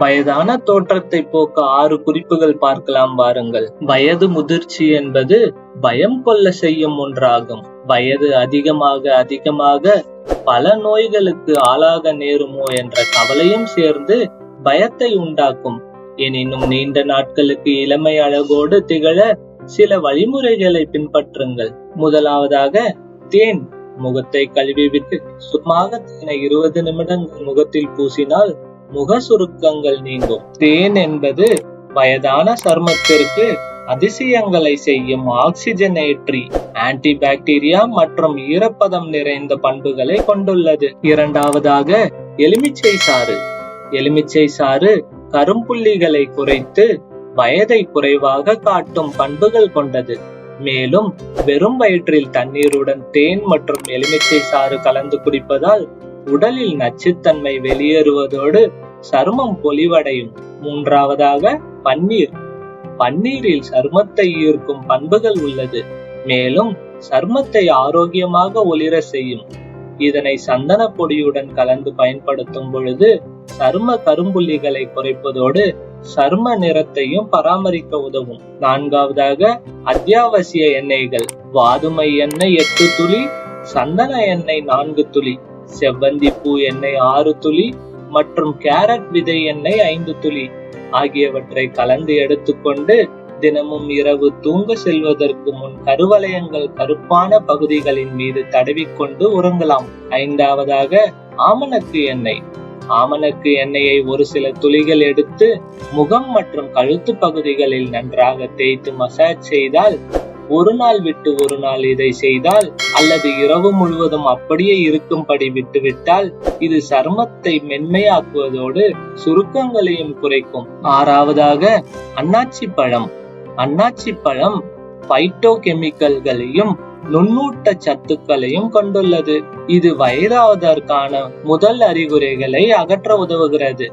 வயதான தோற்றத்தை போக்க 6 குறிப்புகள் பார்க்கலாம் வாருங்கள். வயது முதிர்ச்சி என்பது பயம் கொள்ள செய்யும் ஒன்றாகும். வயது அதிகமாக அதிகமாக பல நோய்களுக்கு ஆளாக நேருமோ என்ற கவலையும் சேர்ந்து பயத்தை உண்டாக்கும். எனினும் நீண்ட நாட்களுக்கு இளமை அழகோடு திகழ சில வழிமுறைகளை பின்பற்றுங்கள். முதலாவதாக தேன். முகத்தை கழுவிவிட்டு சுத்தமாக தேனை 20 நிமிடங்கள் முகத்தில் பூசினால் முக சுருக்கங்கள் நீங்கும். தேன் என்பது வயதான சருமத்திற்கு அதிசயங்களை செய்யும் ஆக்சிஜனேற்றி, ஆன்டிபாக்டீரியா மற்றும் ஈரப்பதம் நிறைந்த பண்புகளை கொண்டுள்ளது. இரண்டாவதாக எலுமிச்சை சாறு. எலுமிச்சை சாறு கரும்புள்ளிகளை குறைத்து வயதை குறைவாக காட்டும் பண்புகள் கொண்டது. மேலும் வெறும் வயிற்றில் தண்ணீருடன் தேன் மற்றும் எலுமிச்சை சாறு கலந்து குடிப்பதால் உடலில் நச்சுத்தன்மை வெளியேறுவதோடு சருமம் பொலிவடையும். மூன்றாவதாக பன்னீர். பன்னீரில் சருமத்தை ஈர்க்கும் பண்புகள் உள்ளது. மேலும் சருமத்தை ஆரோக்கியமாக ஒளிர செய்யும். இதனை சந்தன பொடியுடன் கலந்து பயன்படுத்தும் பொழுது சரும கரும்புள்ளிகளை குறைப்பதோடு சரும நிறத்தையும் பராமரிக்க உதவும். நான்காவதாக அத்தியாவசிய எண்ணெய்கள். வாதுமை எண்ணெய் 8 துளி, சந்தன எண்ணெய் 4 துளி, செவ்வந்தி பூ எண்ணெய் 6 துளி மற்றும் கேரட் விதை எண்ணெய் 5 துளி ஆகியவற்றை கலந்து எடுத்துக்கொண்டு தினமும் இரவு தூங்க செல்வதற்கு முன் கருவளையங்கள் கருப்பான பகுதிகளின் மீது தடவிக்கொண்டு உறங்கலாம். ஐந்தாவதாக ஆமணக்கு எண்ணெய். ஆமணக்கு எண்ணெயை ஒரு சில துளிகள் எடுத்து முகம் மற்றும் கழுத்து பகுதிகளில் நன்றாக தேய்த்து மசாஜ் செய்தால், ஒரு நாள் விட்டு ஒரு நாள் இதை செய்தால் அல்லது இரவு முழுவதும் அப்படியே இருக்கும்படி விட்டுவிட்டால் இது சருமத்தை மென்மையாக்குவதோடு சுருக்கங்களையும் குறைக்கும். ஆறாவதாக அன்னாச்சி பழம். அன்னாச்சி பழம் பைட்டோ கெமிக்கல்களையும் நுண்ணூட்ட சத்துக்களையும் கொண்டுள்ளது. இது வயதாவதற்கான முதல் அறிகுறிகளை அகற்ற உதவுகிறது.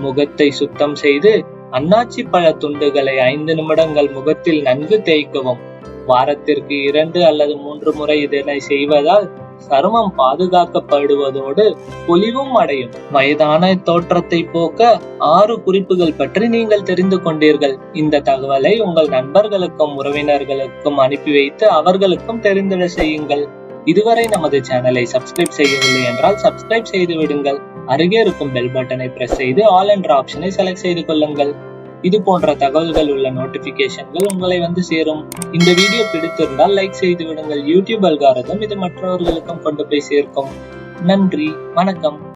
முகத்தை சுத்தம் செய்து அன்னாச்சி பழ துண்டுகளை 5 நிமிடங்கள் முகத்தில் நன்கு தேய்க்கவும். வாரத்திற்கு 2 அல்லது 3 முறை இதனை செய்வதால் சருமம் பாதுகாக்கப்படுவதோடு பொலிவும் அடையும். வயதான தோற்றத்தை போக்க 6 குறிப்புகள் பற்றி நீங்கள் தெரிந்து கொண்டீர்கள். இந்த தகவலை உங்கள் நண்பர்களுக்கும் உறவினர்களுக்கும் அனுப்பி வைத்து அவர்களுக்கும் தெரிந்திட செய்யுங்கள். இதுவரை நமது சேனலை சப்ஸ்கிரைப் செய்யவில்லை என்றால் சப்ஸ்கிரைப் செய்து விடுங்கள். அருகே இருக்கும் பெல் பட்டனை பிரஸ் செய்து ஆல் என்ற ஆப்ஷனை செலக்ட் செய்து கொள்ளுங்கள். இது போன்ற தகவல்கள் உள்ள நோட்டிபிகேஷன்கள் உங்களை வந்து சேரும். இந்த வீடியோ பிடித்திருந்தால் லைக் செய்து விடுங்கள். யூடியூப் அல்காரிதம் இது மற்றவர்களுக்கும் கொண்டு போய் சேர்க்கும். நன்றி, வணக்கம்.